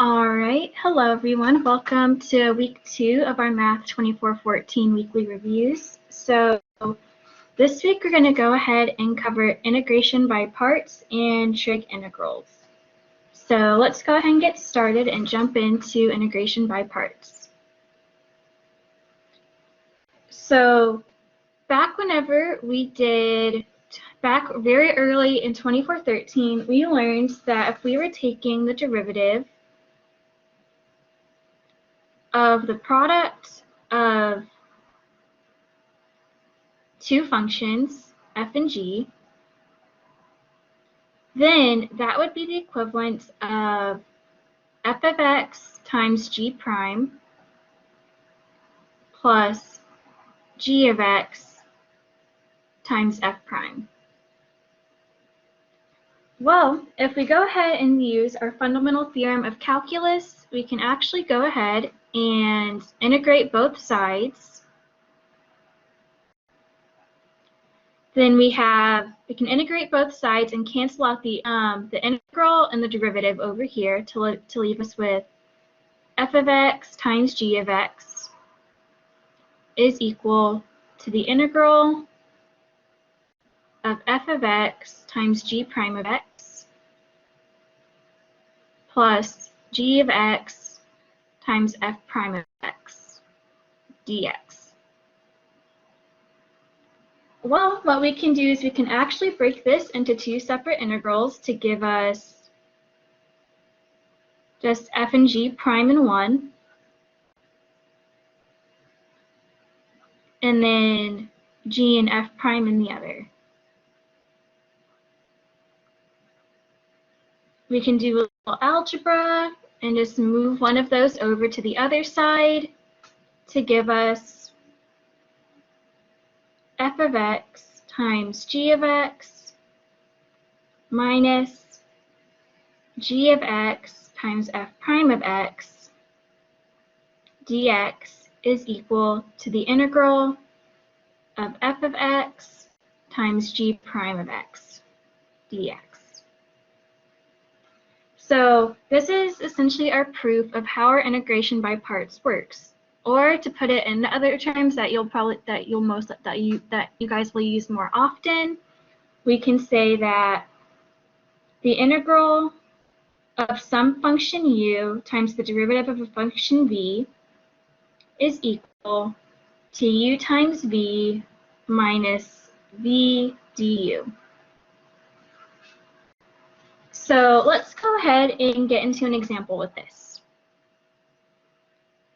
All right, hello everyone. Welcome to week 2 of our Math 2414 weekly reviews. So this week we're going to go ahead and cover integration by parts and trig integrals. So let's go ahead and get started and jump into integration by parts. So back very early in 2413, we learned that if we were taking the derivative of the product of two functions, f and g, then that would be the equivalent of f of x times g prime plus g of x times f prime. Well, if we go ahead and use our fundamental theorem of calculus, we can actually go ahead and integrate both sides. Then we can integrate both sides and cancel out the integral and the derivative over here to leave us with f of x times g of x is equal to the integral of f of x times g prime of x plus g of x times f prime of x dx. Well, what we can do is we can actually break this into two separate integrals to give us just f and g prime in one, and then g and f prime in the other. We can do a little algebra and just move one of those over to the other side to give us f of x times g of x minus g of x times f prime of x dx is equal to the integral of f of x times g prime of x dx. So this is essentially our proof of how our integration by parts works. Or to put it in other terms that you guys will use more often, we can say that the integral of some function u times the derivative of a function v is equal to u times v minus v du. So let's go ahead and get into an example with this.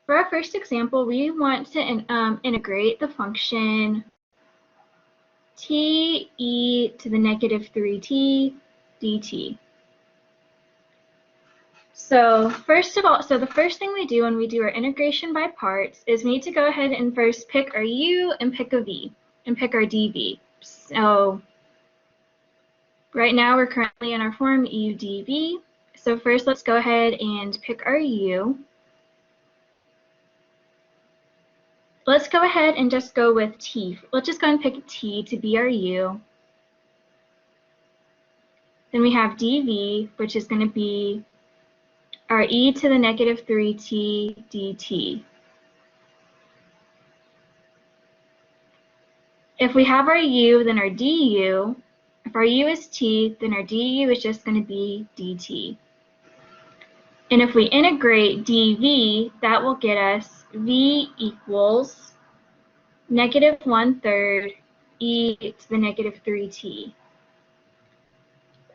For our first example, we want to integrate the function t e to the negative 3t dt. So the first thing we do when we do our integration by parts is we need to go ahead and first pick our u and pick a v and pick our dv. So right now we're currently in our form u dv. So first let's go ahead and pick our u. Let's go ahead and just go with t. Let's just go and pick t to be our u. Then we have dv, which is going to be our e to the negative 3t dt. If we have our u, then our du. If our u is t, then our du is just going to be dt. And if we integrate dv, that will get us v equals negative 1/3 e to the negative 3t.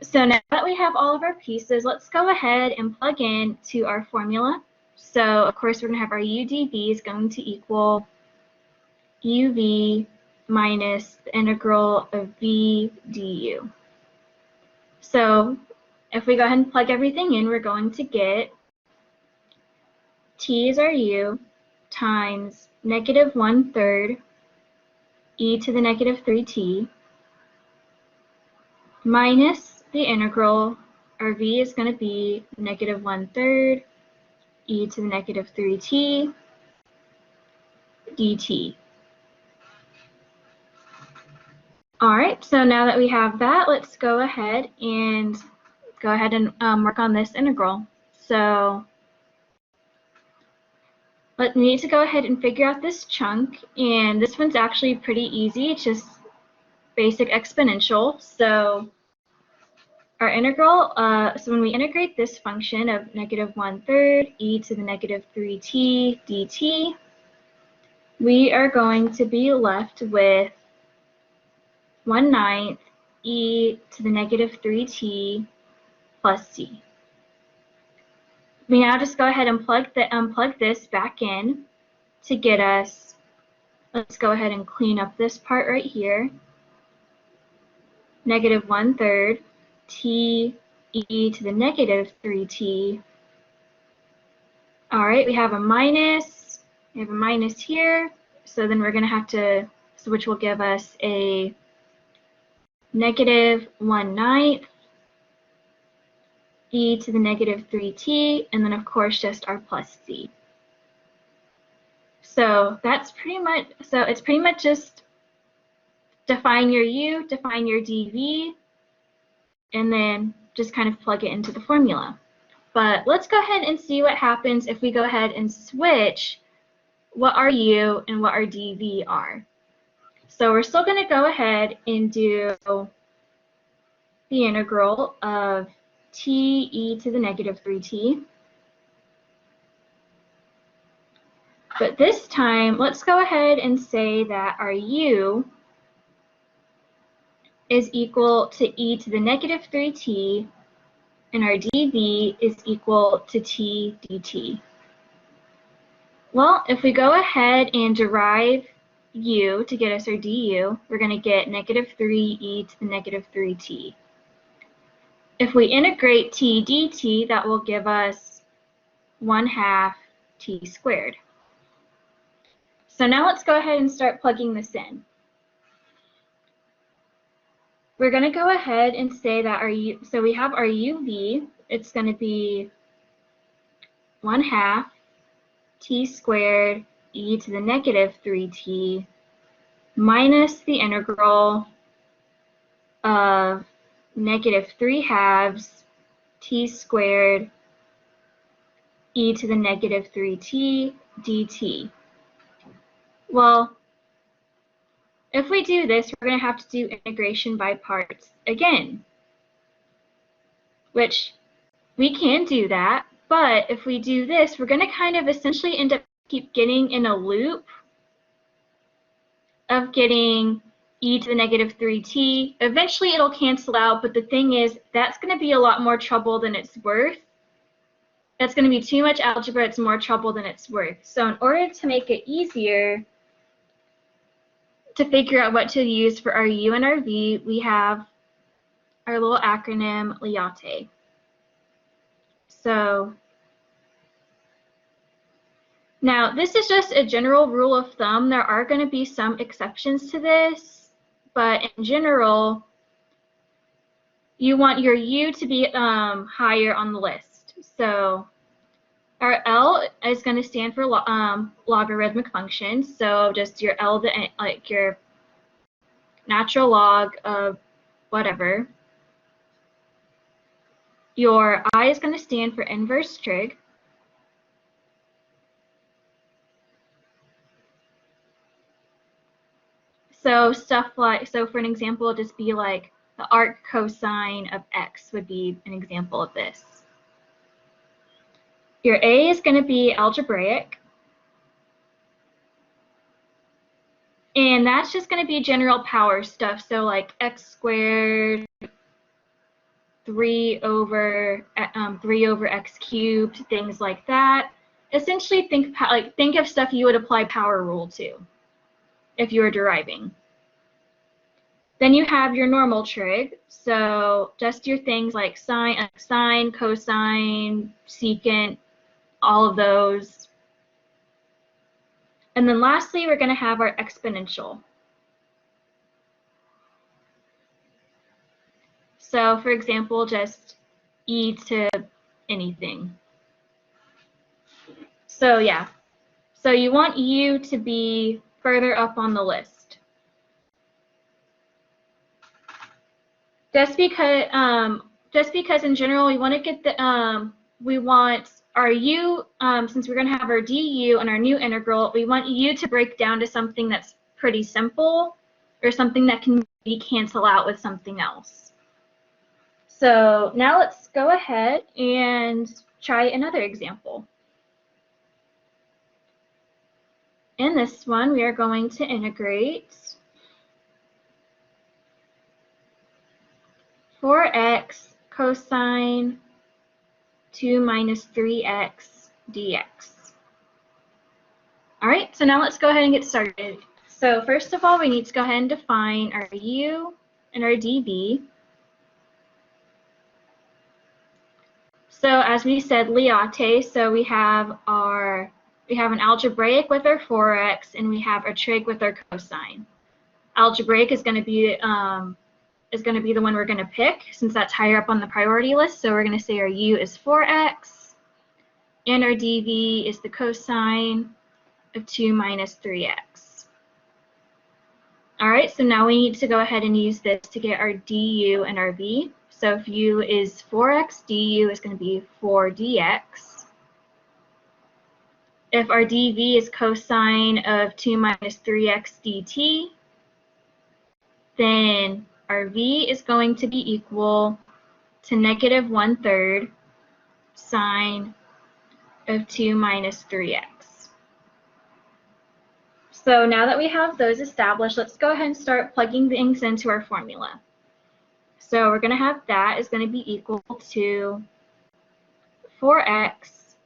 So now that we have all of our pieces, let's go ahead and plug in to our formula. So of course we're going to have our u dv is going to equal uv minus the integral of v du. So if we go ahead and plug everything in, we're going to get t is our u times negative 1/3 e to the negative 3t minus the integral, our v is going to be negative 1/3 e to the negative 3t dt. All right, so now that we have that, let's go ahead and work on this integral. So But we need to go ahead and figure out this chunk, and this one's actually pretty easy. It's just basic exponential. So our integral, so when we integrate this function of -1/3 e to the -3t dt, we are going to be left with 1/9 e to the -3t plus c. We now just go ahead and plug this back in to get us, let's go ahead and clean up this part right here. -1/3 t e to the -3t. All right, we have a minus. We have a minus here. So then we're going to have to, so which will give us a -1/9 e to the -3t, and then of course just our plus c. So that's pretty much, so it's pretty much just define your u, define your dv, and then just kind of plug it into the formula. But let's go ahead and see what happens if we go ahead and switch what our u and what our dv are. So we're still going to go ahead and do the integral of t e to the -3t. But this time, let's go ahead and say that our u is equal to e to the -3t, and our dv is equal to t dt. Well, if we go ahead and derive u to get us our du, we're going to get -3e to the -3t. If we integrate t dt, that will give us 1/2 t squared. So now let's go ahead and start plugging this in. We're going to go ahead and say that our u, so we have our uv, it's going to be 1/2 t squared e to the -3t minus the integral of -3/2 t squared e to the -3t dt. Well, if we do this, we're going to have to do integration by parts again, which we can do that, but if we do this, we're going to kind of essentially end up keep getting in a loop of getting e to the -3t. Eventually it'll cancel out, but the thing is, that's going to be a lot more trouble than it's worth. That's going to be too much algebra, it's more trouble than it's worth. So in order to make it easier to figure out what to use for our u and our v, we have our little acronym LIATE. So now this is just a general rule of thumb. There are going to be some exceptions to this, but in general, you want your u to be higher on the list. So our L is going to stand for logarithmic functions. So just your L, like your natural log of whatever. Your I is going to stand for inverse trig. So stuff like, so for an example, it'll just be like the arc cosine of x would be an example of this. Your A is going to be algebraic. And that's just going to be general power stuff. So like x squared, 3 over x cubed, things like that. Essentially think of stuff you would apply power rule to if you were deriving. Then you have your normal trig, so just your things like sine, cosine, secant, all of those. And then lastly, we're going to have our exponential. So for example, just e to anything. So yeah, so you want u to be further up on the list. Just because in general we want to get the we want our u, since we're going to have our du and our new integral, we want u to break down to something that's pretty simple or something that can be cancel out with something else. So now let's go ahead and try another example. In this one, we are going to integrate 4x cosine 2 minus 3x dx. All right, so now let's go ahead and get started. So first of all, we need to go ahead and define our u and our dv. So as we said, Liate, so we have an algebraic with our 4x, and we have our trig with our cosine. Algebraic is going to be the one we're going to pick, since that's higher up on the priority list. So we're going to say our u is 4x, and our dv is the cosine of 2 minus 3x. All right, so now we need to go ahead and use this to get our du and our v. So if u is 4x, du is going to be 4dx. If our dv is cosine of 2 minus 3x dt, then our v is going to be equal to negative 1/3 sine of 2 minus 3x. So now that we have those established, let's go ahead and start plugging things into our formula. So we're going to have that is going to be equal to 4x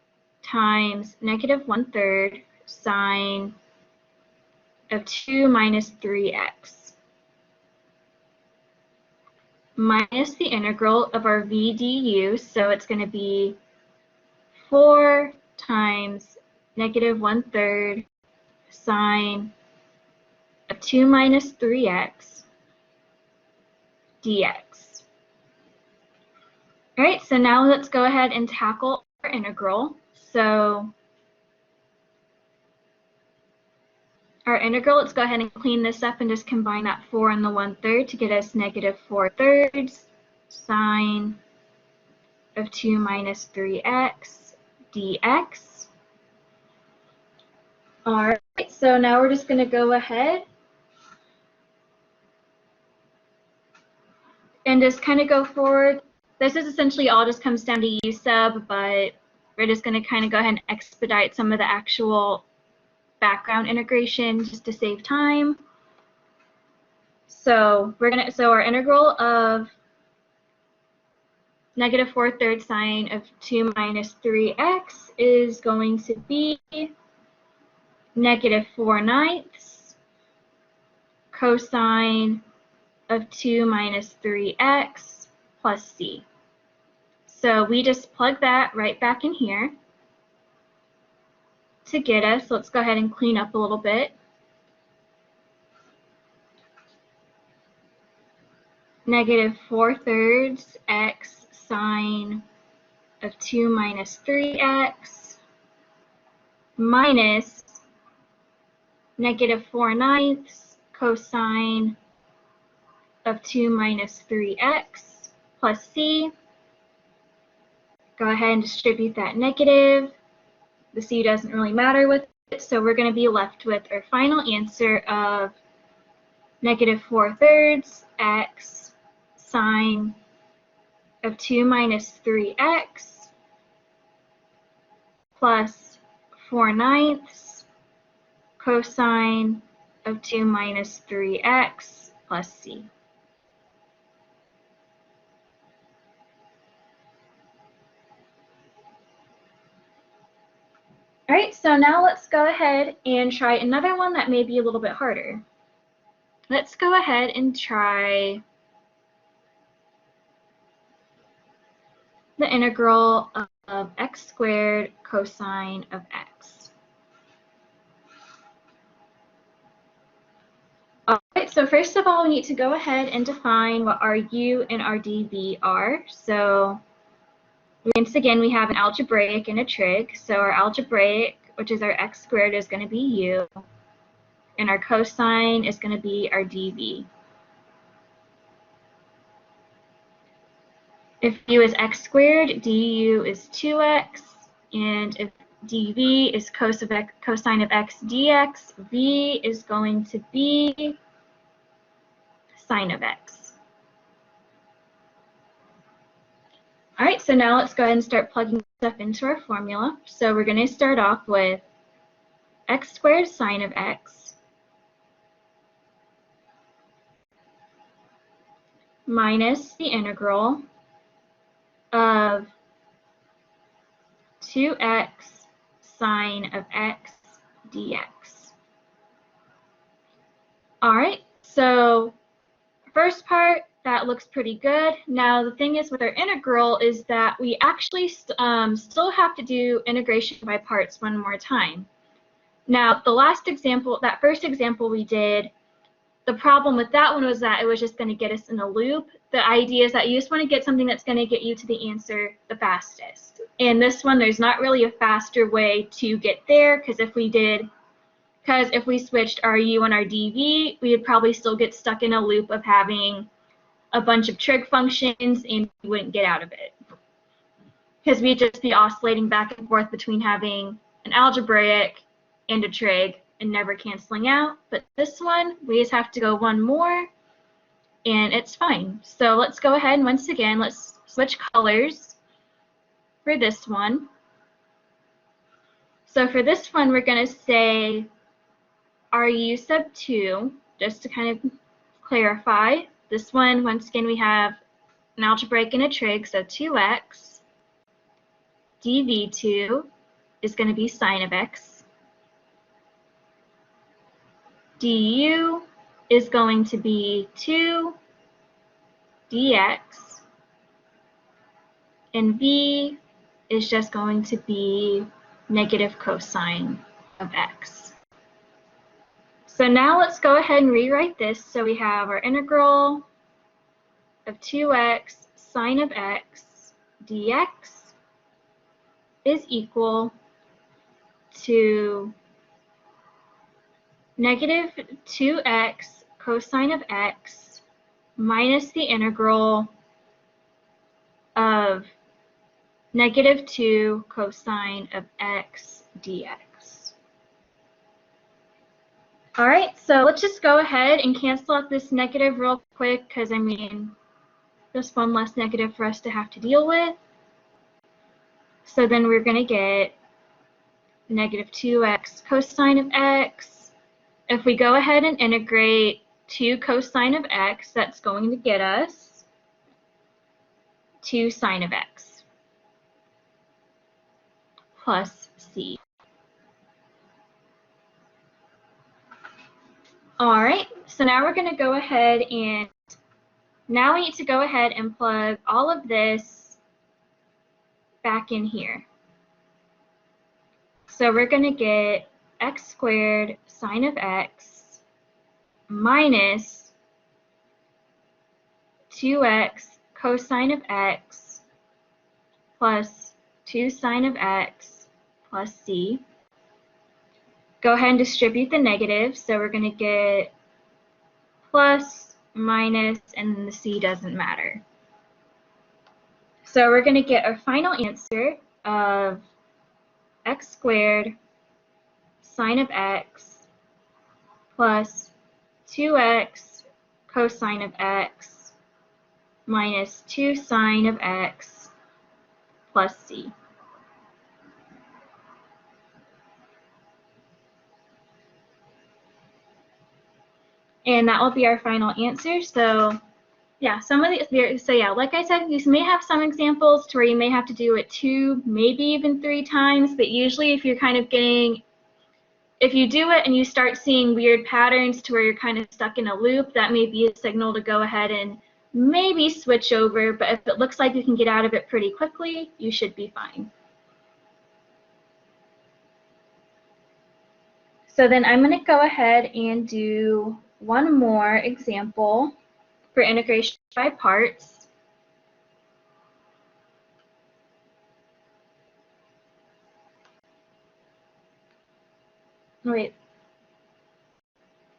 times negative 1/3 sine of 2 minus 3x minus the integral of our v du. So it's going to be 4 times negative 1/3 sine of 2 minus 3x dx. All right, so now let's go ahead and tackle our integral. So our integral, let's go ahead and clean this up and just combine that 4 and the 1/3 to get us negative 4/3 sine of 2 minus 3x dx. All right, so now we're just going to go ahead and just kind of go forward. This is essentially all just comes down to u sub, but we're just going to kind of go ahead and expedite some of the actual background integration just to save time. So our integral of negative 4/3 sine of 2 minus 3x is going to be negative 4/9 cosine of 2 minus 3x plus c. So we just plug that right back in here to get us. Let's go ahead and clean up a little bit. Negative 4/3 x sine of 2 minus 3x minus negative 4/9 cosine of 2 minus 3x plus c. Go ahead and distribute that negative. The c doesn't really matter with it, so we're going to be left with our final answer of negative 4/3 x sine of 2 minus 3x plus 4/9 cosine of 2 minus 3x plus c. All right, so now let's go ahead and try another one that may be a little bit harder. Let's go ahead and try the integral of x squared cosine of x. All right, so first of all, we need to go ahead and define what our u and our dv are. So once again, we have an algebraic and a trig. So our algebraic, which is our x squared, is going to be u, and our cosine is going to be our dv. If u is x squared, du is 2x, And if dv is cosine of x dx, v is going to be sine of x. All right, so now let's go ahead and start plugging stuff into our formula. So we're going to start off with x squared sine of x minus the integral of 2x sine of x dx. All right, so first part, that looks pretty good. Now the thing is with our integral is that we actually still have to do integration by parts one more time. Now the last example, that first example we did, the problem with that one was that it was just going to get us in a loop. The idea is that you just want to get something that's going to get you to the answer the fastest. And this one, there's not really a faster way to get there, because if we switched our u and our dv, we would probably still get stuck in a loop of having a bunch of trig functions and we wouldn't get out of it. Because we'd just be oscillating back and forth between having an algebraic and a trig and never canceling out. But this one, we just have to go one more and it's fine. So let's go ahead and once again, let's switch colors for this one. So for this one, we're going to say RU sub 2, just to kind of clarify. This one, once again, we have an algebraic and a trig, so 2x. dv2 is going to be sine of x. du is going to be 2 dx. And v is just going to be negative cosine of x. So now let's go ahead and rewrite this. So we have our integral of 2x sine of x dx is equal to negative 2x cosine of x minus the integral of negative 2 cosine of x dx. All right, so let's just go ahead and cancel out this negative real quick, because I mean, just one less negative for us to have to deal with. So then we're going to get negative 2x cosine of x. If we go ahead and integrate 2 cosine of x, that's going to get us 2 sine of x plus c. All right, so now we're going to go ahead and now we need to go ahead and plug all of this back in here. So we're going to get x squared sine of x minus 2x cosine of x plus 2 sine of x plus c. Go ahead and distribute the negatives. So we're going to get plus, minus, and the c doesn't matter. So we're going to get our final answer of x squared sine of x plus 2x cosine of x minus 2 sine of x plus c. And that will be our final answer. So yeah, some of these, so yeah, like I said, you may have some examples to where you may have to do it 2, maybe even 3 times, but usually if you're kind of getting, if you do it and you start seeing weird patterns to where you're kind of stuck in a loop, that may be a signal to go ahead and maybe switch over, but if it looks like you can get out of it pretty quickly, you should be fine. So then I'm going to go ahead and do one more example for integration by parts. Wait.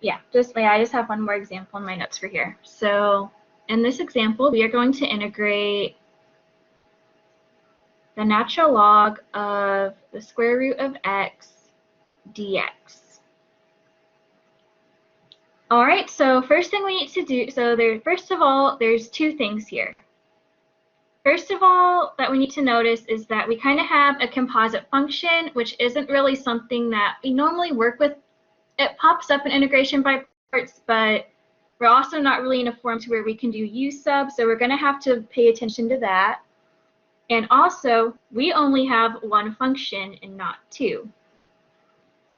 Yeah, I just have one more example in my notes for here. So in this example, we are going to integrate the natural log of the square root of x dx. All right, so first thing we need to do, first of all, there's two things here. First of all, that we need to notice is that we kind of have a composite function, which isn't really something that we normally work with. It pops up in integration by parts, but we're also not really in a form to where we can do u sub, so we're going to have to pay attention to that. And also, we only have one function and not two.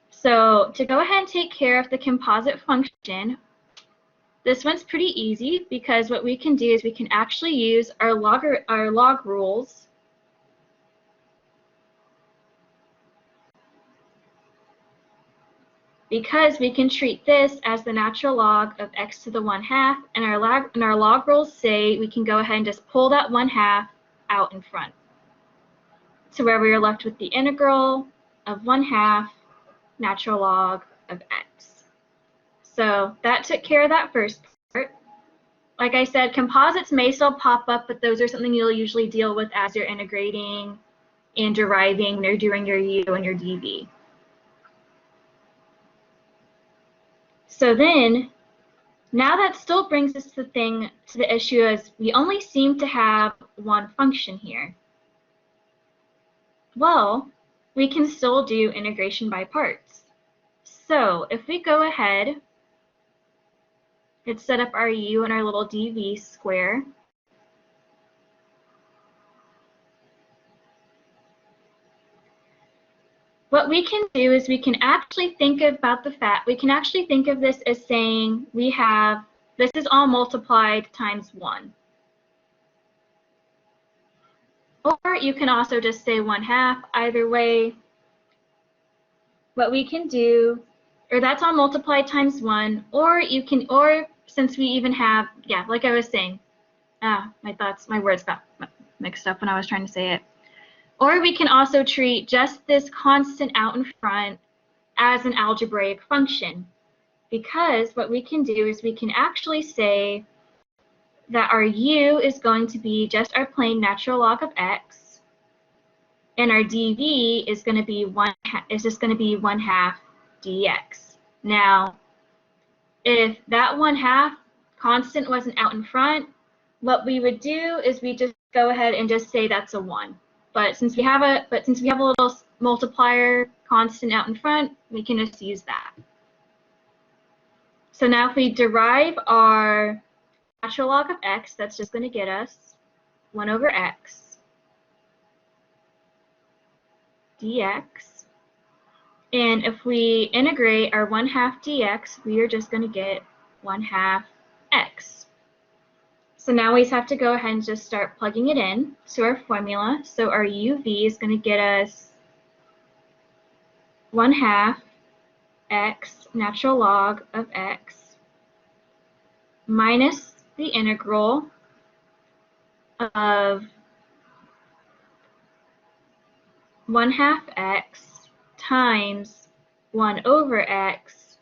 So to go ahead and take care of the composite function, this one's pretty easy because what we can do is we can actually use our log rules because we can treat this as the natural log of x to the 1/2, and our log rules say we can go ahead and just pull that 1/2 out in front. So where we are left with the integral of 1/2 natural log of x. So that took care of that first part. Like I said, composites may still pop up, but those are something you'll usually deal with as you're integrating and deriving or doing your u and your dv. So then, now that still brings us to the issue as we only seem to have one function here. Well, we can still do integration by parts. So if we go ahead, let's set up our u and our little dv square. What we can do is we can actually think about we can actually think of this as saying we have, this is all multiplied times 1. Or you can also just say 1/2. Either way, what we can do, or that's all multiplied times 1, or you can, or since we even have, yeah, like I was saying, my words got mixed up when I was trying to say it. Or we can also treat just this constant out in front as an algebraic function, because what we can do is we can actually say that our u is going to be just our plain natural log of x, and our dv is going to be just going to be 1/2 dx. Now, if that 1/2 constant wasn't out in front, what we would do is we just go ahead and just say that's a 1. But since we have a little multiplier constant out in front, we can just use that. So now if we derive our natural log of x, that's just going to get us 1/x dx. And if we integrate our 1/2 dx, we are just going to get 1/2 x. So now we just have to go ahead and just start plugging it in to our formula. So our uv is going to get us 1/2 x natural log of x minus the integral of 1/2 x times 1/x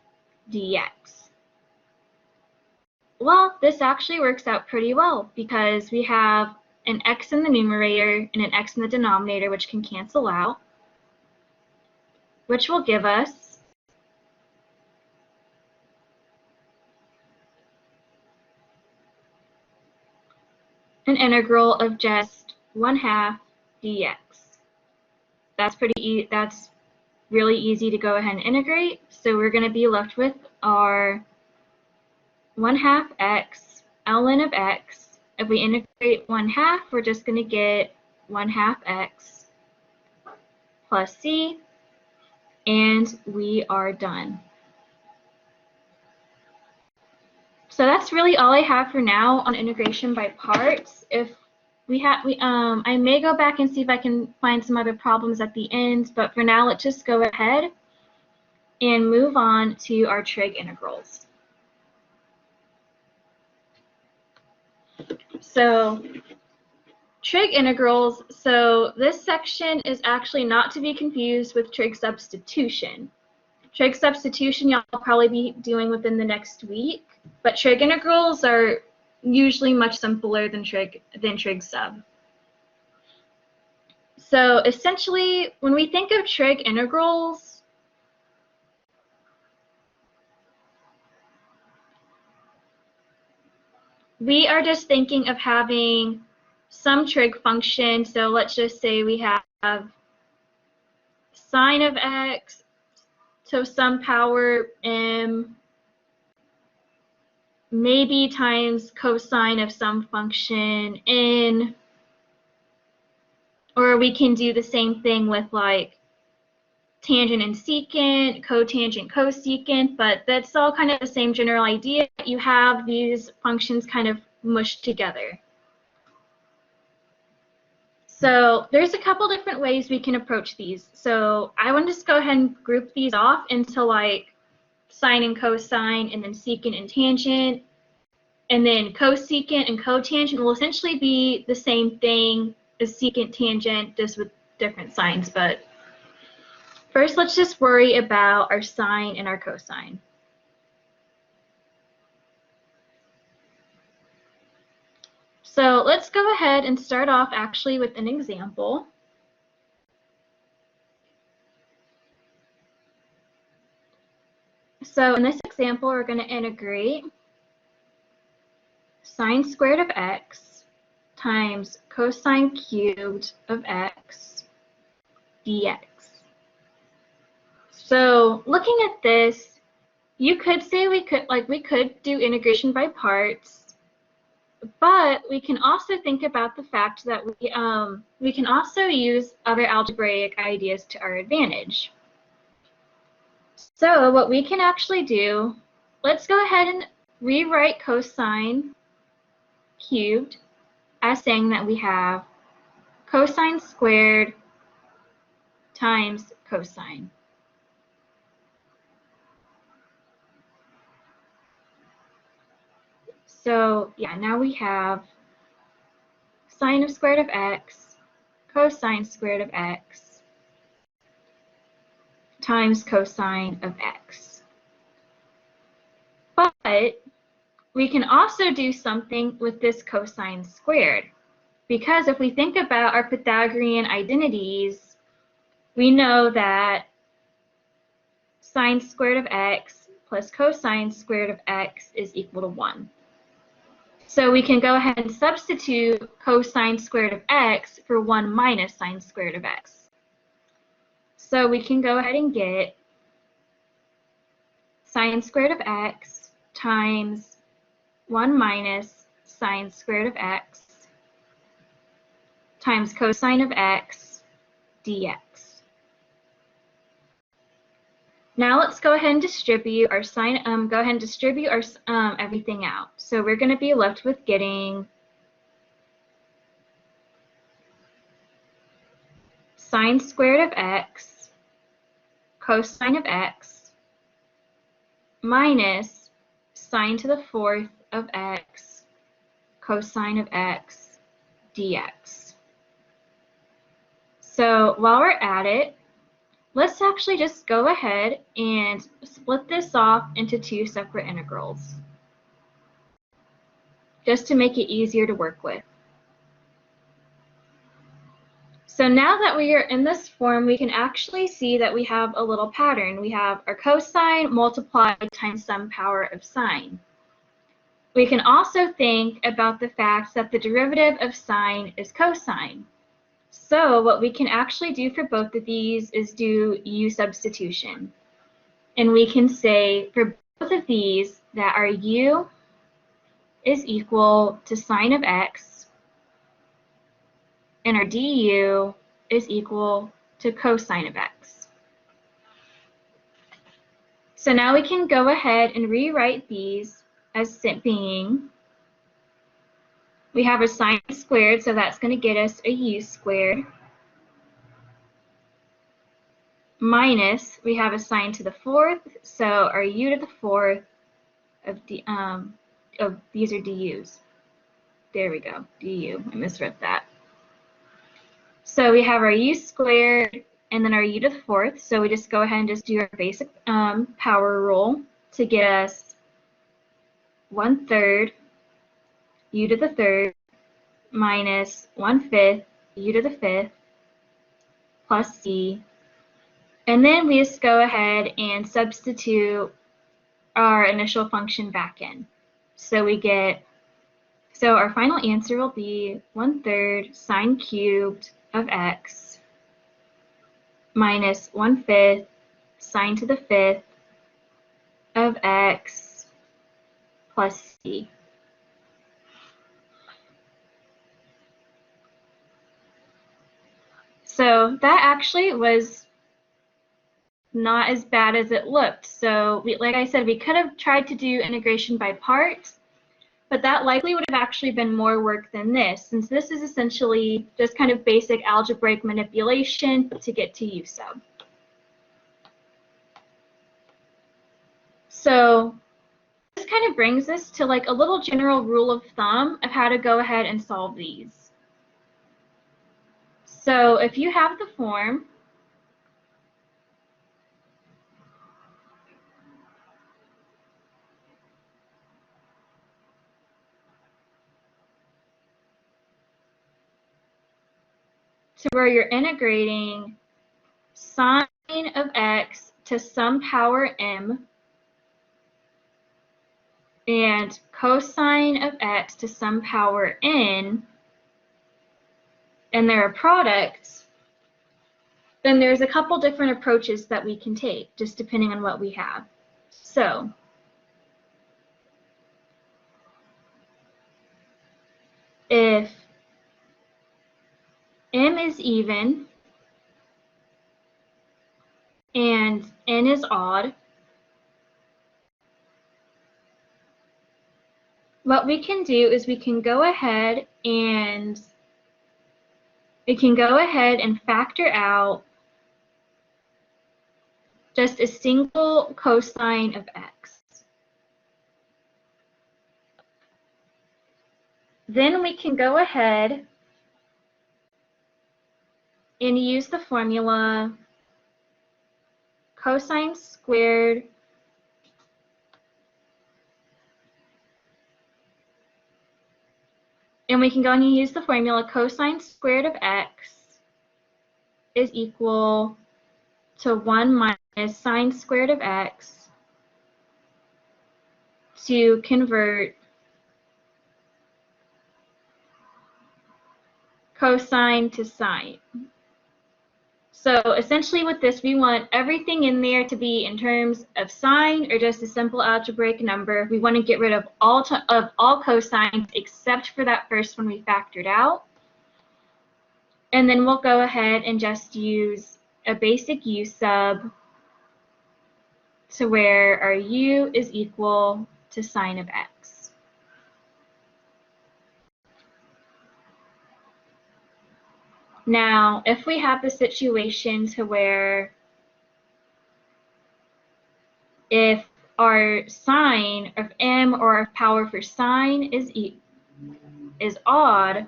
dx. Well, this actually works out pretty well because we have an x in the numerator and an x in the denominator, which can cancel out, which will give us an integral of just 1/2 dx. That's really easy to go ahead and integrate. So we're going to be left with our 1/2 x ln of x. If we integrate 1/2, we're just going to get 1/2 x plus c, and we are done. So that's really all I have for now on integration by parts. If I may go back and see if I can find some other problems at the end, but for now, let's just go ahead and move on to our trig integrals. So trig integrals, so this section is actually not to be confused with trig substitution. Trig substitution y'all will probably be doing within the next week, but trig integrals are usually much simpler than trig sub. So essentially, when we think of trig integrals, we are just thinking of having some trig function. So let's just say we have sine of x, so some power m, maybe times cosine of some function n, or we can do the same thing with like tangent and secant, cotangent, cosecant, but that's all kind of the same general idea. You have these functions kind of mushed together. So there's a couple different ways we can approach these. So I want to just go ahead and group these off into like sine and cosine, and then secant and tangent, and then cosecant and cotangent will essentially be the same thing as secant, tangent, just with different signs. But first, let's just worry about our sine and our cosine. So let's go ahead and start off actually with an example. So in this example, we're going to integrate sine squared of x times cosine cubed of x dx. So looking at this, you could say we could do integration by parts, but we can also think about the fact that we can also use other algebraic ideas to our advantage. So what we can actually do, let's go ahead and rewrite cosine cubed as saying that we have cosine squared times cosine. So yeah, now we have sine of squared of x, cosine squared of x times cosine of x. But we can also do something with this cosine squared, because if we think about our Pythagorean identities, we know that sine squared of x plus cosine squared of x is equal to 1. So we can go ahead and substitute cosine squared of x for 1 minus sine squared of x. So we can go ahead and get sine squared of x times 1 minus sine squared of x times cosine of x dx. Now let's go ahead and distribute our everything out. So we're going to be left with getting sine squared of x cosine of x minus sine to the fourth of x cosine of x dx. So while we're at it, let's actually just go ahead and split this off into two separate integrals, just to make it easier to work with. So now that we are in this form, we can actually see that we have a little pattern. We have our cosine multiplied times some power of sine. We can also think about the fact that the derivative of sine is cosine. So what we can actually do for both of these is do u substitution. And we can say for both of these that our u is equal to sine of x and our du is equal to cosine of x. So now we can go ahead and rewrite these as being, we have a sine squared, so that's going to get us a u squared, minus, we have a sine to the fourth, so our u to the fourth of these are du's. There we go, du, I misread that. So we have our u squared and then our u to the fourth, so we just go ahead and just do our basic power rule to get us 1/3 u to the third minus 1/5 u to the fifth plus c. And then we just go ahead and substitute our initial function back in. So we get, so our final answer will be 1/3 sine cubed of x minus 1/5 sine to the 5th of x plus c. So that actually was not as bad as it looked. So like I said, we could have tried to do integration by parts, but that likely would have actually been more work than this, since this is essentially just kind of basic algebraic manipulation to get to u sub. So this kind of brings us to like a little general rule of thumb of how to go ahead and solve these. So if you have the form to where you're integrating sine of x to some power m and cosine of x to some power n, and they're a product, then there's a couple different approaches that we can take, just depending on what we have. So if m is even and n is odd, what we can do is we can go ahead and factor out just a single cosine of x. Then we can go ahead and use the formula cosine squared and we can go and use the formula cosine squared of x is equal to 1 minus sine squared of x to convert cosine to sine. So essentially with this, we want everything in there to be in terms of sine or just a simple algebraic number. We want to get rid of all cosines except for that first one we factored out. And then we'll go ahead and just use a basic u sub to where our u is equal to sine of x. Now, if we have the situation to where if our sine of m or our power for sine is odd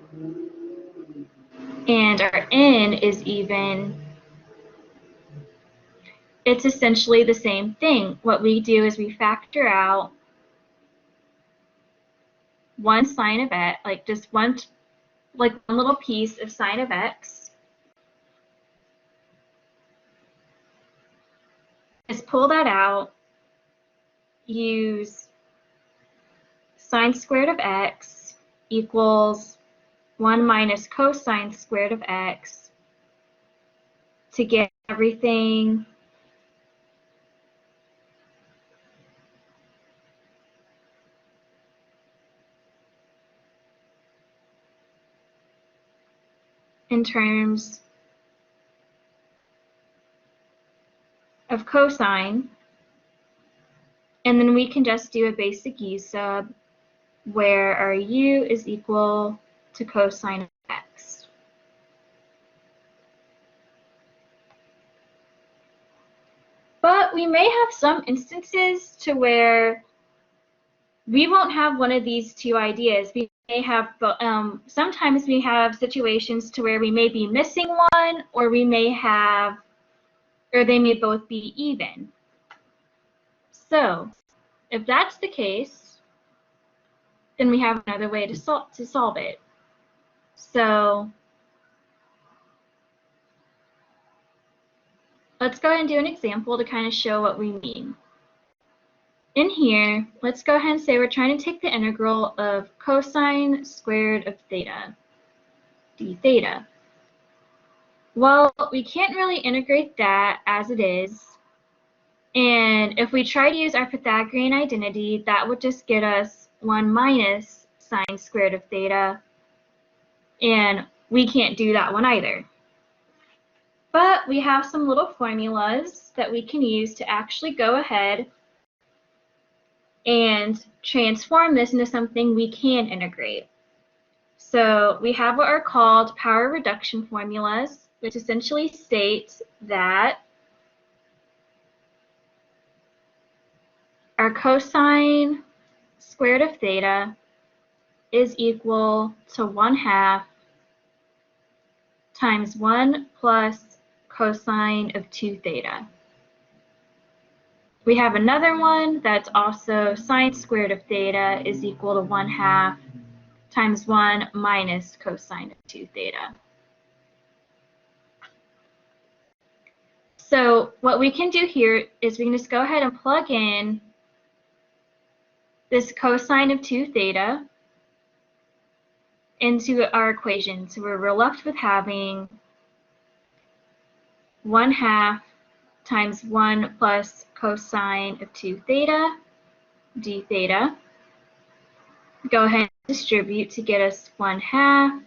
and our n is even, it's essentially the same thing. What we do is we factor out one sine of x, like just one little piece of sine of x. Just pull that out, use sine squared of x equals 1 minus cosine squared of x to get everything in terms of cosine, and then we can just do a basic u sub where our u is equal to cosine of x. But we may have some instances to where we won't have one of these two ideas. We may have, sometimes we have situations to where we may be missing one, or we may have, or they may both be even. So if that's the case, then we have another way to solve it. So let's go ahead and do an example to kind of show what we mean. In here, let's go ahead and say we're trying to take the integral of cosine squared of theta, d theta. Well, we can't really integrate that as it is. And if we try to use our Pythagorean identity, that would just get us 1 minus sine squared of theta. And we can't do that one either. But we have some little formulas that we can use to actually go ahead and transform this into something we can integrate. So we have what are called power reduction formulas, which essentially state that our cosine squared of theta is equal to 1/2 times 1 plus cosine of 2 theta. We have another one that's also sine squared of theta is equal to 1/2 times 1 minus cosine of 2 theta. So what we can do here is we can just go ahead and plug in this cosine of 2 theta into our equation. So we're left with having 1/2 times 1 plus cosine of 2 theta d theta. Go ahead and distribute to get us 1/2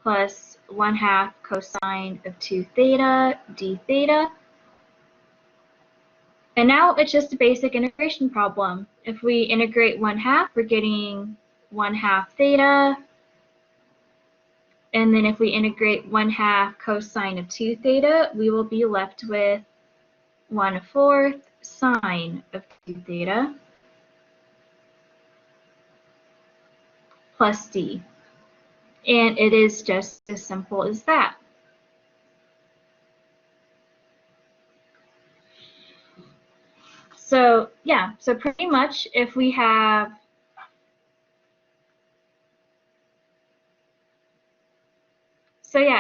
plus 1/2 cosine of 2 theta d theta. And now it's just a basic integration problem. If we integrate 1/2, we're getting 1/2 theta. And then if we integrate 1/2 cosine of 2 theta, we will be left with 1/4 sine of 2 theta plus d. And it is just as simple as that. So yeah, so pretty much if we have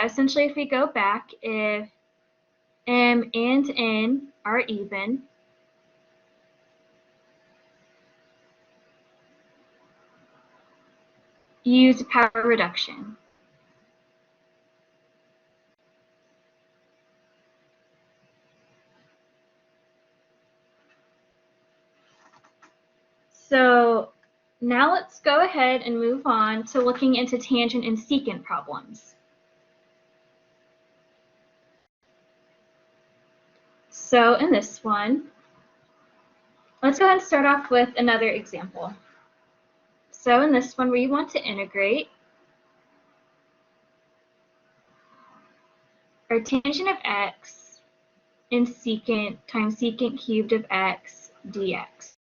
essentially if we go back, if m and n are even, use power reduction. So now let's go ahead and move on to looking into tangent and secant problems. So in this one, let's go ahead and start off with another example. So in this one, we want to integrate our tangent of x in secant times secant cubed of x dx.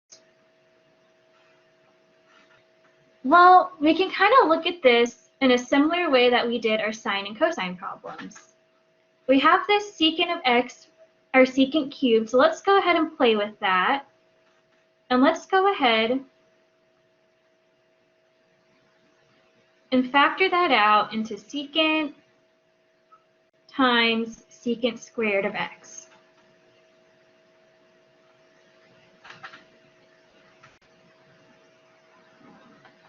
Well, we can kind of look at this in a similar way that we did our sine and cosine problems. We have this secant of x, our secant cubed, so let's go ahead and play with that. And let's go ahead and factor that out into secant times secant squared of x.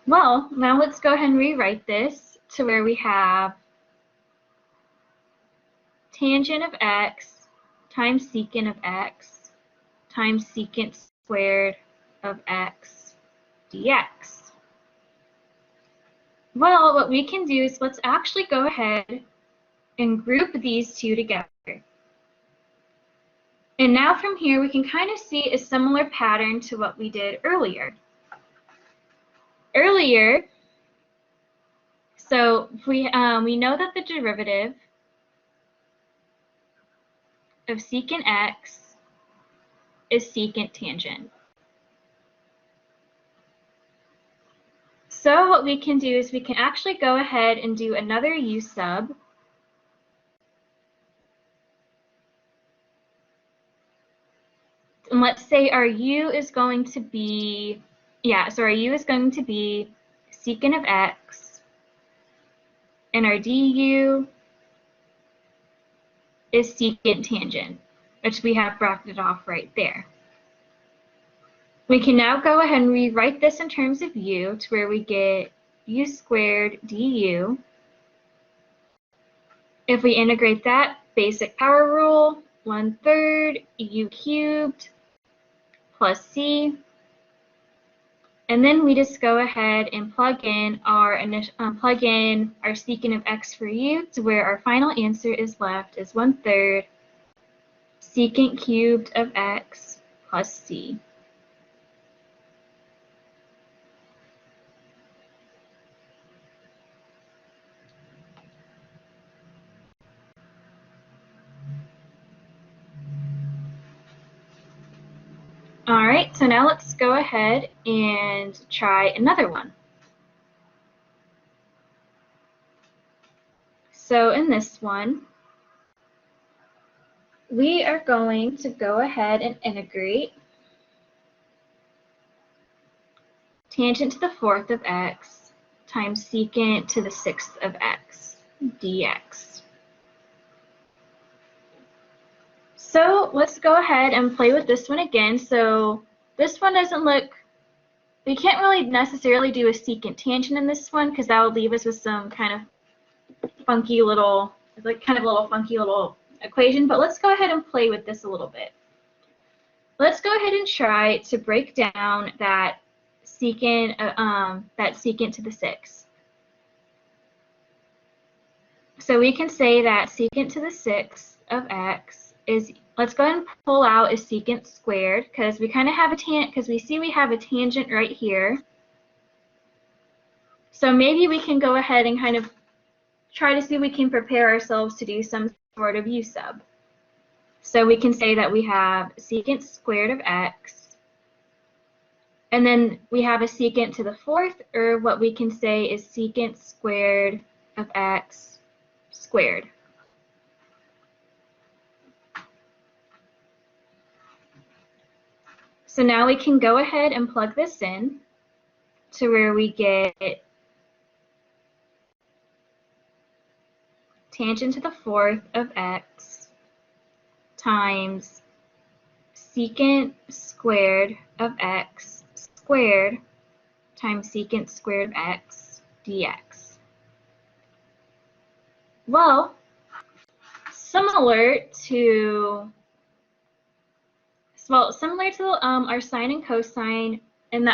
Well, now let's go ahead and rewrite this to where we have tangent of x times secant of x times secant squared of x dx. Well, what we can do is let's actually go ahead and group these two together. And now from here, we can kind of see a similar pattern to what we did earlier. So we know that the derivative of secant x is secant tangent. So what we can do is we can actually go ahead and do another u sub. And let's say our u is going to be, our u is going to be secant of x, and our du is secant tangent. which we have bracketed off right there. We can now go ahead and rewrite this in terms of u to where we get u squared du. If we integrate that, basic power rule, 1/3 u cubed plus c. And then we just go ahead and plug in our secant of x for u to where our final answer is left is 1/3 secant cubed of x plus c. All right, so now let's go ahead and try another one. So in this one, we are going to go ahead and integrate tangent to the 4th of x times secant to the 6th of x dx. So let's go ahead and play with this one again. So this one doesn't look, we can't really necessarily do a secant tangent in this one because that would leave us with some kind of funky little, funky little equation, but let's go ahead and play with this a little bit. Let's go ahead and try to break down that secant to the 6th. So we can say that secant to the 6th of x is, let's go ahead and pull out a secant squared because we kind of have a tangent, because we see we have a tangent right here. So maybe we can go ahead and kind of try to see if we can prepare ourselves to do some sort of u sub. So we can say that we have secant squared of x, and then we have a secant to the 4th, or what we can say is secant squared of x squared. So now we can go ahead and plug this in to where we get tangent to the 4th of x times secant squared of x squared times secant squared of x dx. Well, similar to our sine and cosine, and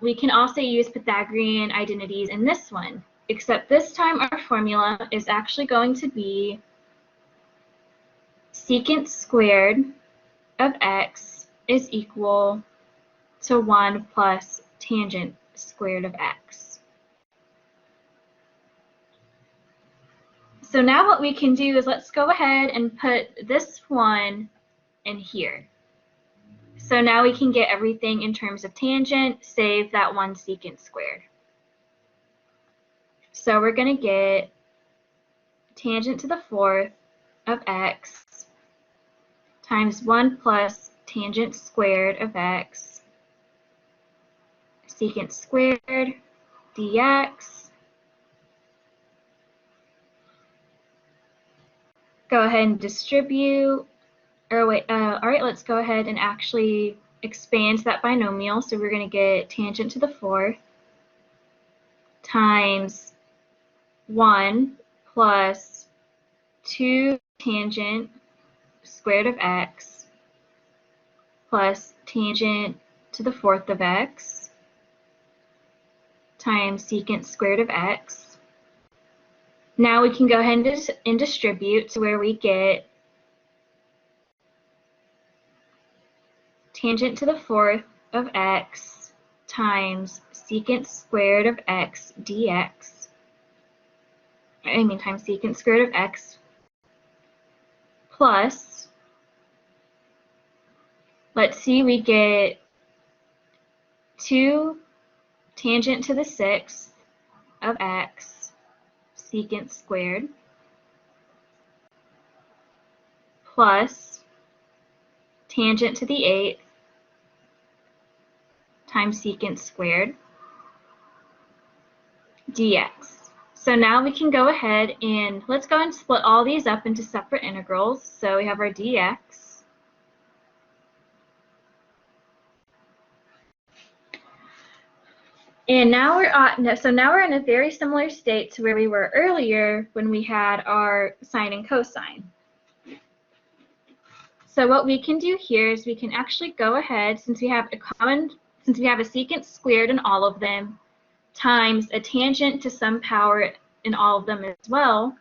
we can also use Pythagorean identities in this one, except this time our formula is actually going to be secant squared of x is equal to 1 plus tangent squared of x. So now what we can do is let's go ahead and put this one in here. So now we can get everything in terms of tangent, save that 1 secant squared. So we're going to get tangent to the 4th of x times 1 plus tangent squared of x secant squared dx. Go ahead and distribute. All right, let's go ahead and actually expand that binomial. So we're going to get tangent to the 4th times 1 plus 2 tangent squared of x plus tangent to the 4th of x times secant squared of x. Now we can go ahead and distribute to where we get tangent to the 4th of x times secant squared of x dx. Times secant squared of x plus, let's see, we get 2 tangent to the 6th of x secant squared plus tangent to the 8th times secant squared dx. So now we can go ahead and let's go and split all these up into separate integrals. So we have our dx And now we're in a very similar state to where we were earlier when we had our sine and cosine. So what we can do here is we can actually go ahead, since we have a secant squared in all of them, times a tangent to some power in all of them as well,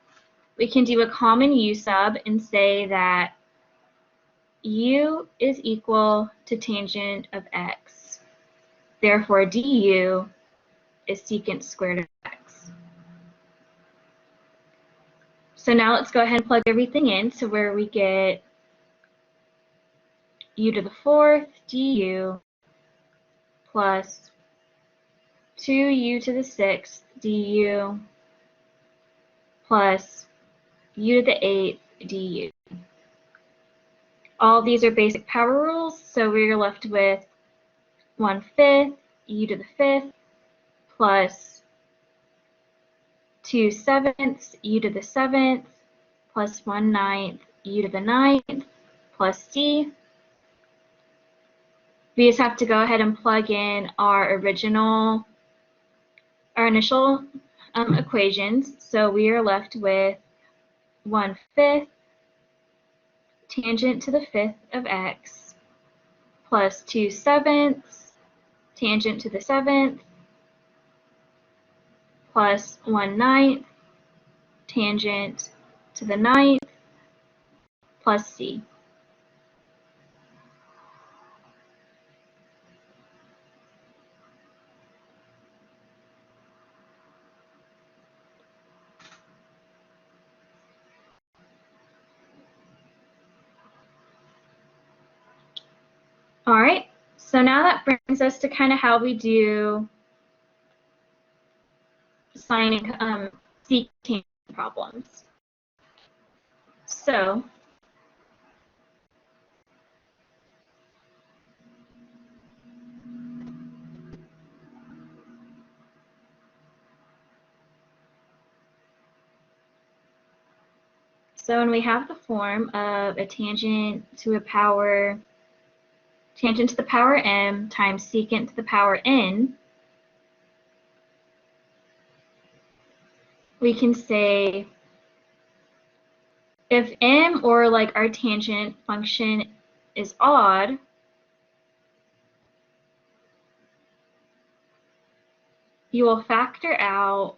we can do a common u sub and say that u is equal to tangent of x. Therefore, du is secant squared of x. So now let's go ahead and plug everything in to where we get u to the fourth du plus 2u to the sixth du plus u to the eighth du. All these are basic power rules, so we're left with 1/5 u to the fifth plus 2/7 u to the seventh plus 1/9 u to the ninth plus c. We just have to go ahead and plug in our initial equations. So we are left with 1/5 tangent to the fifth of x plus 2/7 tangent to the seventh plus 1/9 tangent to the ninth plus c. All right, so now that brings us to kind of how we do sine and secant problems. So when we have the form of a tangent to the power m times secant to the power n, we can say if m, or like our tangent function, is odd, you will factor out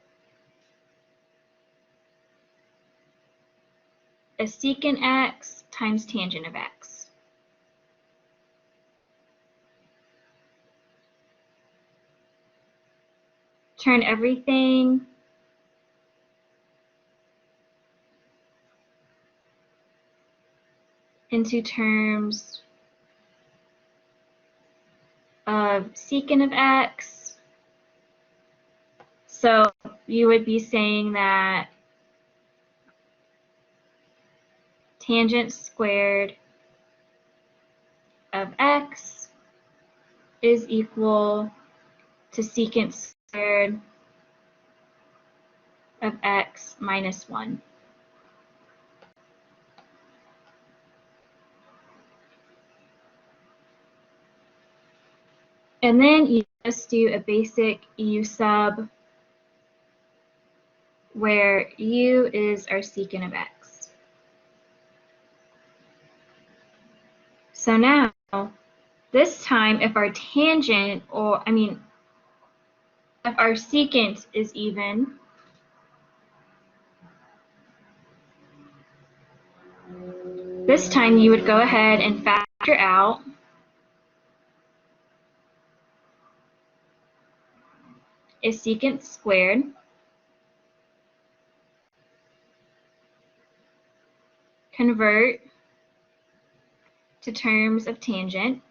a secant x times tangent of x. Turn everything into terms of secant of x. So you would be saying that tangent squared of x is equal to secant squared of x minus 1. And then you just do a basic u sub where u is our secant of x. So now, this time, if our tangent, if our secant is even, this time you would go ahead and factor out a secant squared convert to terms of tangent,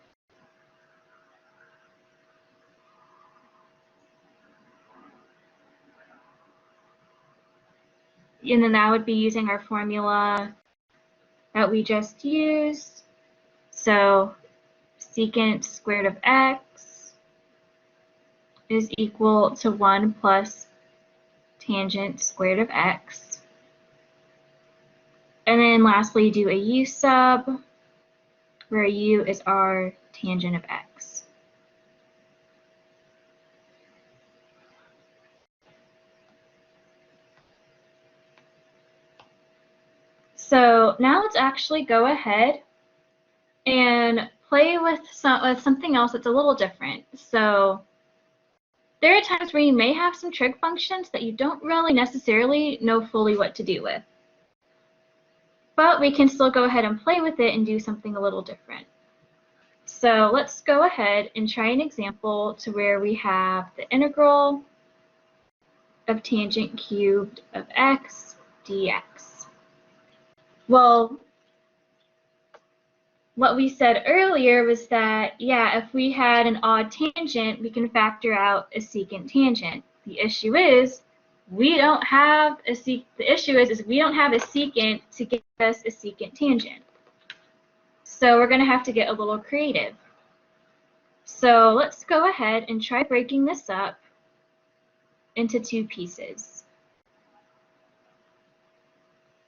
and then that would be using our formula that we just used. So secant squared of x is equal to 1 plus tangent squared of x. And then lastly, do a u sub, where u is our tangent of x. So now let's actually go ahead and play with something else that's a little different. So there are times where you may have some trig functions that you don't really necessarily know fully what to do with. But we can still go ahead and play with it and do something a little different. So let's go ahead and try an example to where we have the integral of tangent cubed of x dx. Well, what we said earlier was that, yeah, if we had an odd tangent, we can factor out a secant tangent. The issue is we don't have a secant to give us a secant tangent. So we're going to have to get a little creative. So let's go ahead and try breaking this up into two pieces.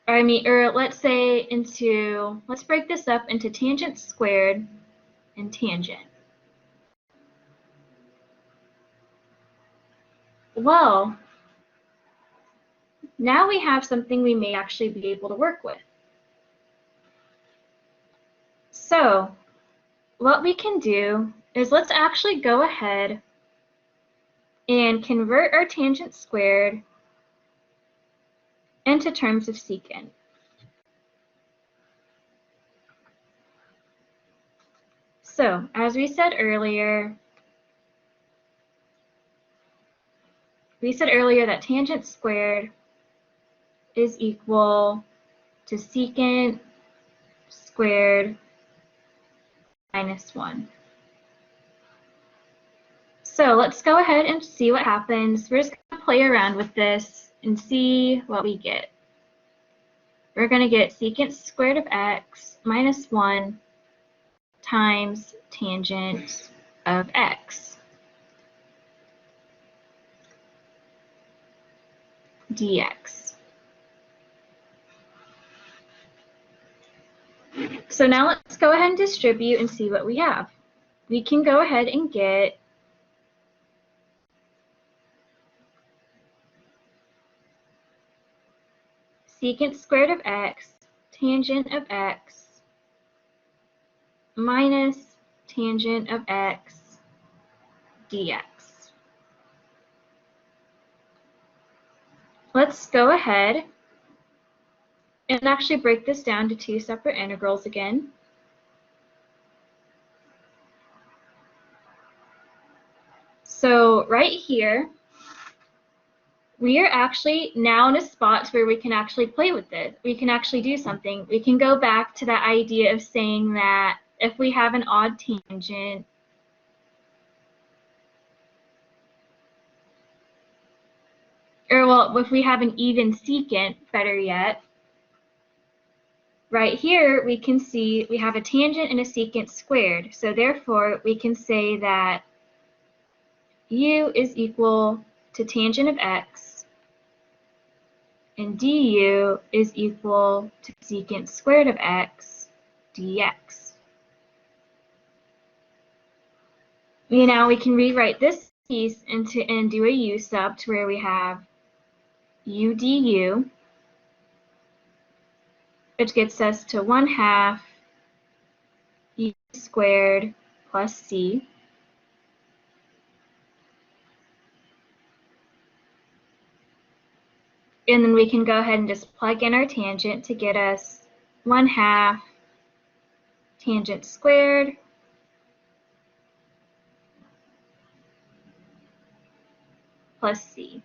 Or let's break this up into tangent squared and tangent. Well, now we have something we may actually be able to work with. So what we can do is let's actually go ahead and convert our tangent squared into terms of secant. So as we said earlier that tangent squared is equal to secant squared minus 1. So let's go ahead and see what happens. We're just going to play around with this and see what we get. We're going to get secant squared of x minus 1 times tangent of x dx. So now let's go ahead and distribute and see what we have. We can go ahead and get secant squared of x tangent of x minus tangent of x dx. Let's go ahead and actually break this down to two separate integrals again. So right here, we are actually now in a spot where we can actually play with it. We can actually do something. We can go back to that idea of saying that if we have an odd tangent, or well, if we have an even secant, better yet, right here we can see we have a tangent and a secant squared. So therefore, we can say that u is equal to tangent of x, and du is equal to secant squared of x dx. Now we can rewrite this piece and do a u sub to where we have u du, which gets us to 1/2 u squared plus c. And then we can go ahead and just plug in our tangent to get us 1/2 tangent squared plus c.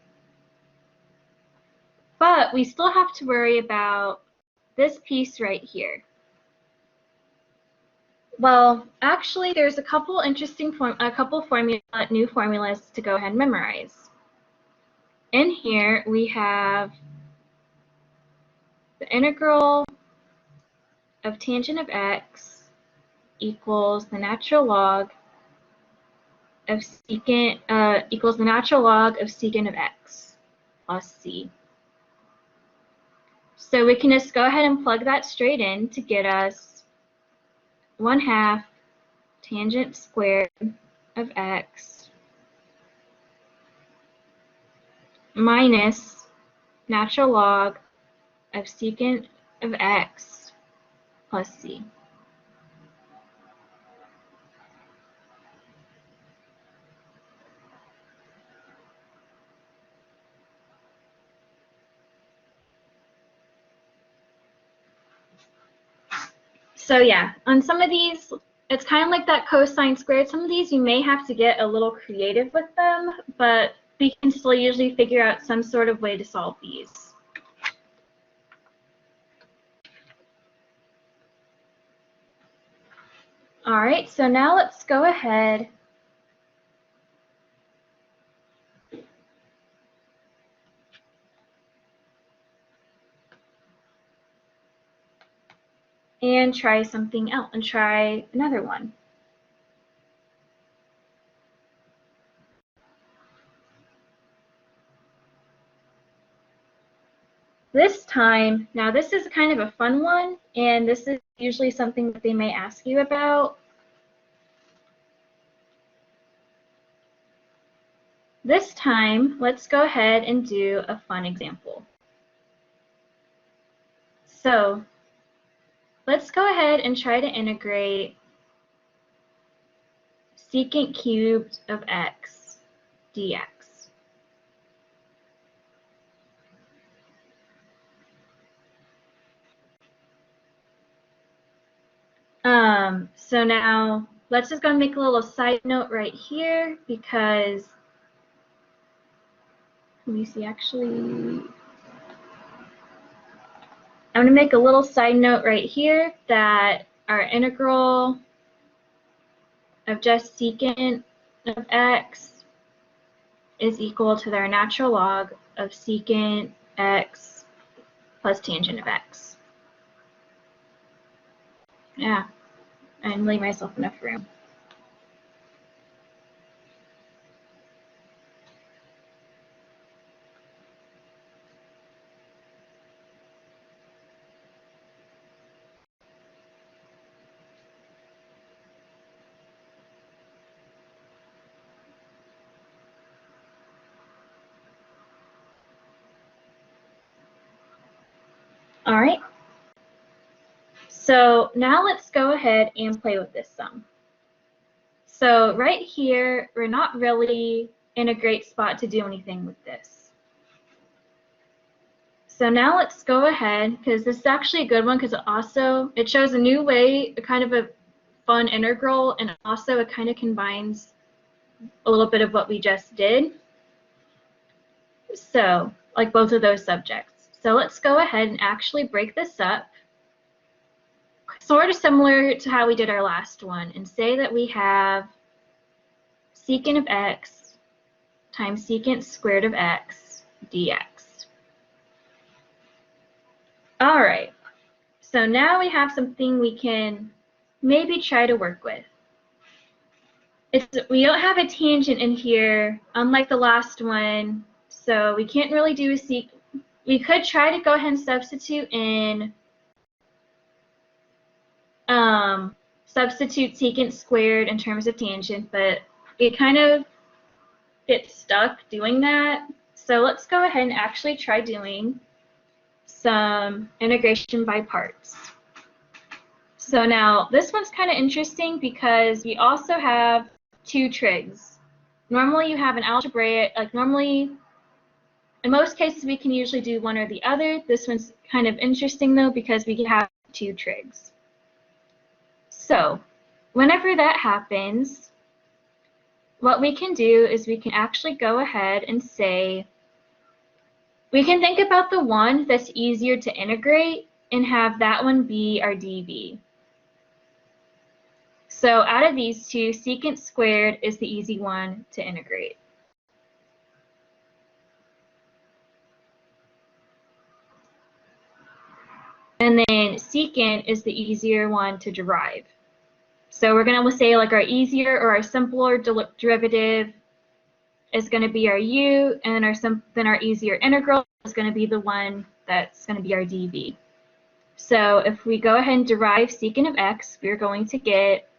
But we still have to worry about this piece right here. Well, actually, there's a couple new formulas to go ahead and memorize. In here, we have the integral of tangent of x equals the natural log of secant of x plus c. So we can just go ahead and plug that straight in to get us 1/2 tangent squared of x minus natural log of secant of x plus c. So yeah, on some of these, it's kind of like that cosine squared. Some of these you may have to get a little creative with them, but we can still usually figure out some sort of way to solve these. All right, so now let's go ahead and try something else and try another one. This time, now this is kind of a fun one, and this is usually something that they may ask you about. This time, let's go ahead and do a fun example. So let's go ahead and try to integrate secant cubed of x dx. So now let's just go and make a little side note right here, because let me see, actually, I'm going to make a little side note right here that our integral of just secant of x is equal to their natural log of secant x plus tangent of x. Yeah, and leave myself enough room. All right. So now let's go ahead and play with this sum. So right here, we're not really in a great spot to do anything with this. So now let's go ahead, because this is actually a good one, because it shows a new way, a kind of a fun integral, and also it kind of combines a little bit of what we just did. So, like both of those subjects. So let's go ahead and actually break this up, sort of similar to how we did our last one, and say that we have secant of x times secant squared of x dx. All right, so now we have something we can maybe try to work with. We don't have a tangent in here, unlike the last one, so we can't really do a secant. We could try to go ahead and substitute in substitute secant squared in terms of tangent, but it kind of gets stuck doing that. So let's go ahead and actually try doing some integration by parts. So now this one's kind of interesting because we also have two trigs. Normally you have an algebraic, like normally in most cases we can usually do one or the other. This one's kind of interesting though because we can have two trigs. So whenever that happens, what we can do is we can actually go ahead and say, we can think about the one that's easier to integrate and have that one be our dv. So out of these two, secant squared is the easy one to integrate. And then secant is the easier one to derive. So we're going to say like our easier or our simpler derivative is going to be our u, and then our easier integral is going to be the one that's going to be our dv. So if we go ahead and derive secant of x, we're going to get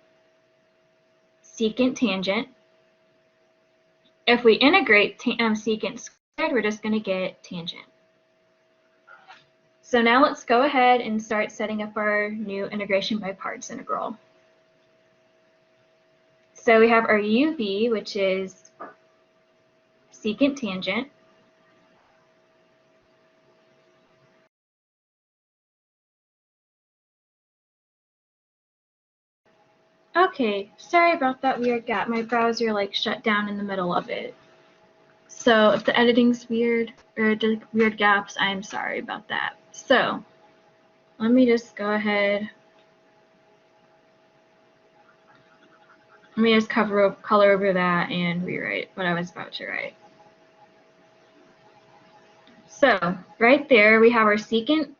secant tangent. If we integrate secant squared, we're just going to get tangent. So now let's go ahead and start setting up our new integration by parts integral. So we have our UV, which is secant tangent. Okay, sorry about that weird gap. My browser like shut down in the middle of it. So if the editing's weird or the weird gaps, I'm sorry about that. So let me just go ahead. Let me just color over that and rewrite what I was about to write. So right there we have our secant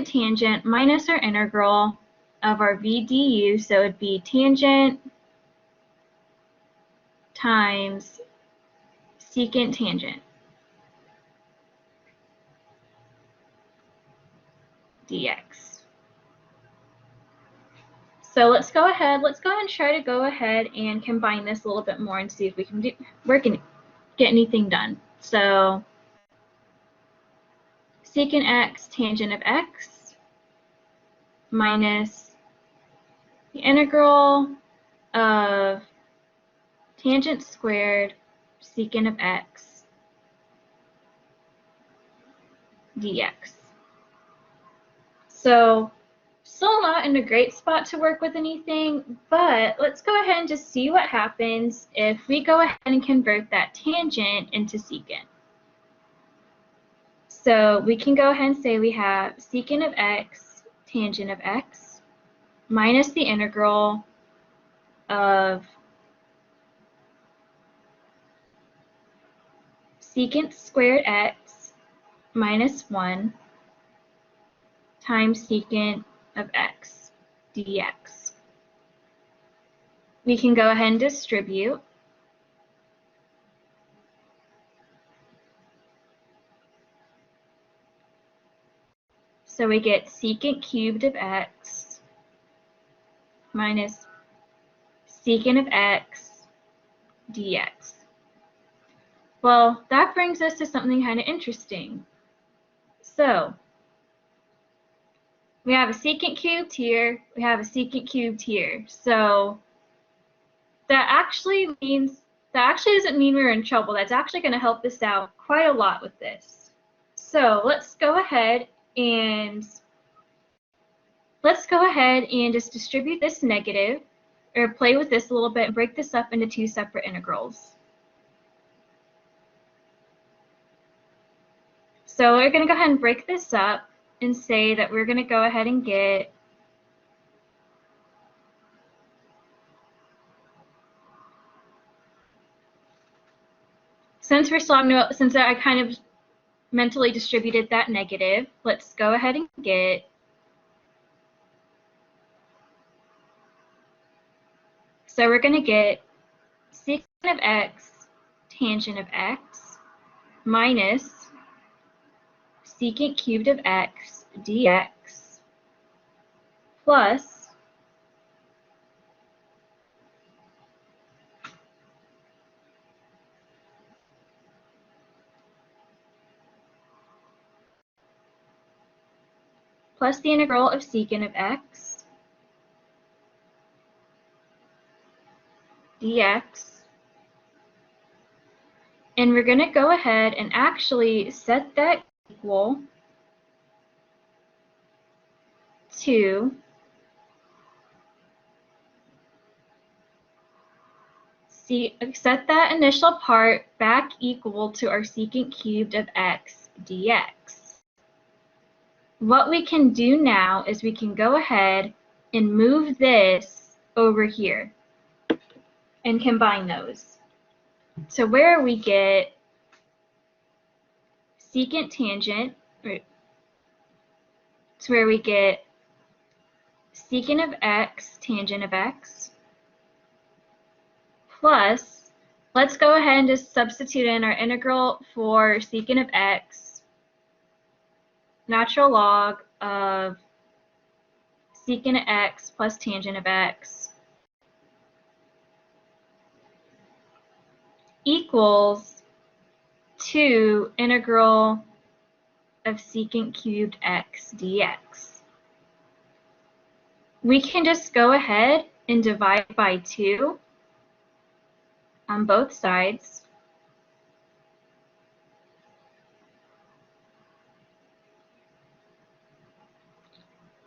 tangent minus our integral of our v du. So it'd be tangent times secant tangent dx. So let's go ahead and try to go ahead and combine this a little bit more and see if we can get anything done. So secant x tangent of x minus the integral of tangent squared secant of x dx. So still not in a great spot to work with anything, but let's go ahead and just see what happens if we go ahead and convert that tangent into secant. So we can go ahead and say we have secant of x tangent of x minus the integral of secant squared x minus 1 times secant of x dx. We can go ahead and distribute. So we get secant cubed of x minus secant of x dx. Well, that brings us to something kind of interesting. So we have a secant cubed here, we have a secant cubed here. So that actually doesn't mean we're in trouble. That's actually going to help us out quite a lot with this. So let's go ahead and just distribute this negative, or play with this a little bit and break this up into two separate integrals. So we're going to go ahead and break this up and say that we're going to go ahead and get since I kind of mentally distributed that negative, let's go ahead and get so we're going to get secant of x tangent of x minus secant cubed of x dx plus the integral of secant of x dx. And we're going to go ahead and actually set that equal to set that initial part back equal to our secant cubed of x dx. What we can do now is we can go ahead and move this over here and combine those. So where we get secant tangent, it's where we get secant of x tangent of x plus, let's go ahead and just substitute in our integral for secant of x, natural log of secant of x plus tangent of x equals 2 integral of secant cubed x dx. We can just go ahead and divide by 2 on both sides.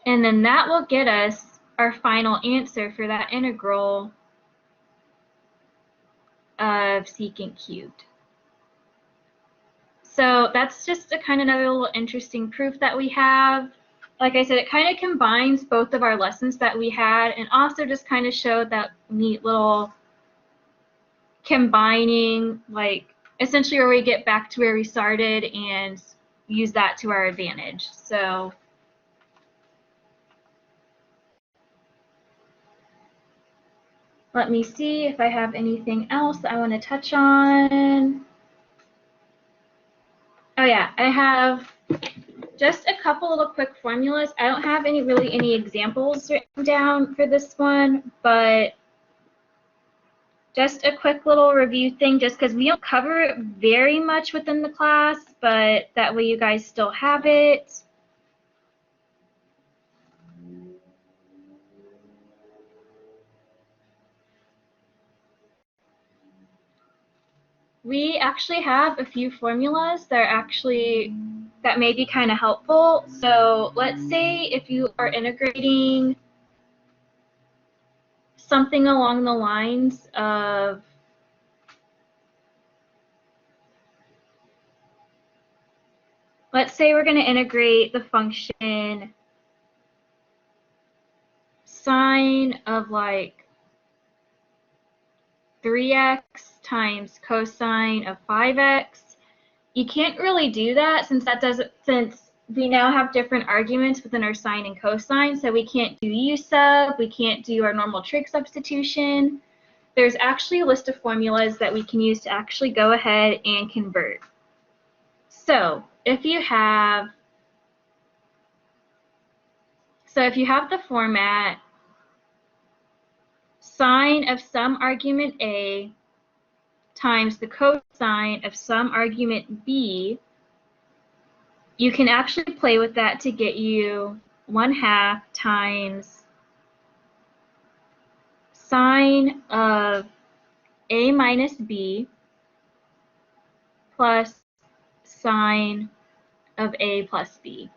And then that will get us our final answer for that integral of secant cubed. So that's just a kind of another little interesting proof that we have. Like I said, it kind of combines both of our lessons that we had and also just kind of showed that neat little combining, like essentially where we get back to where we started and use that to our advantage. So let me see if I have anything else I want to touch on. Oh yeah, I have just a couple little quick formulas. I don't have any examples written down for this one, but just a quick little review thing just because we don't cover it very much within the class, but that way you guys still have it. We actually have a few formulas that may be kind of helpful. So let's say if you are integrating something along the lines of let's say we're going to integrate the function sine of like 3x times cosine of 5x. You can't really do that since we now have different arguments within our sine and cosine, so we can't do u sub, we can't do our normal trig substitution. There's actually a list of formulas that we can use to actually go ahead and convert. So if you have the format sine of some argument a times the cosine of some argument b, you can actually play with that to get you 1/2 times sine of a minus b plus sine of a plus b.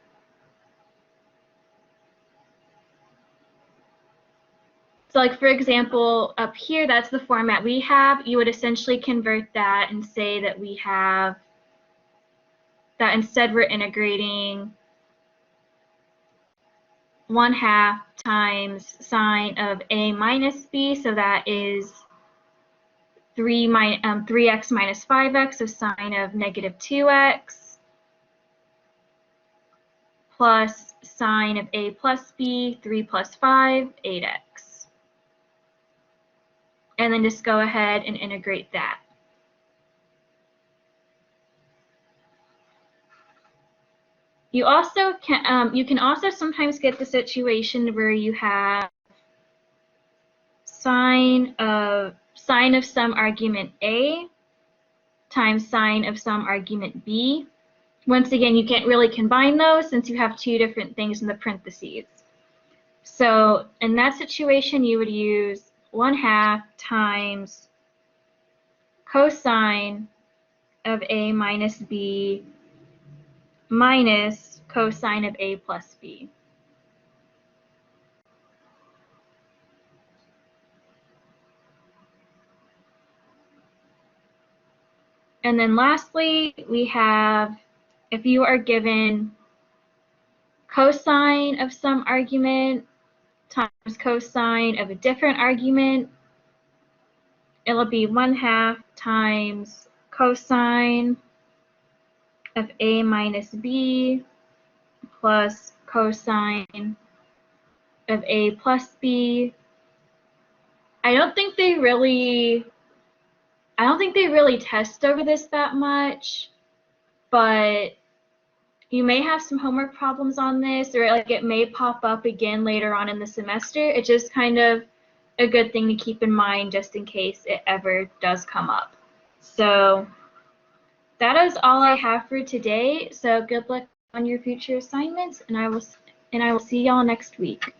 So like, for example, up here, that's the format we have. You would essentially convert that and say that we have that instead we're integrating 1/2 times sine of a minus b, so that is 3x minus 5x, so sine of negative 2x, plus sine of a plus b, 3 plus 5, 8x. And then just go ahead and integrate that. You can also sometimes get the situation where you have sine of some argument a times sine of some argument b. Once again, you can't really combine those since you have two different things in the parentheses. So in that situation, you would use 1/2 times cosine of a minus b minus cosine of a plus b. And then lastly, we have, if you are given cosine of some argument times cosine of a different argument, it'll be 1/2 times cosine of a minus b plus cosine of a plus b. I don't think they really test over this that much, but you may have some homework problems on this, or like it may pop up again later on in the semester. It's just kind of a good thing to keep in mind just in case it ever does come up. So that is all I have for today. So good luck on your future assignments, and I will see y'all next week.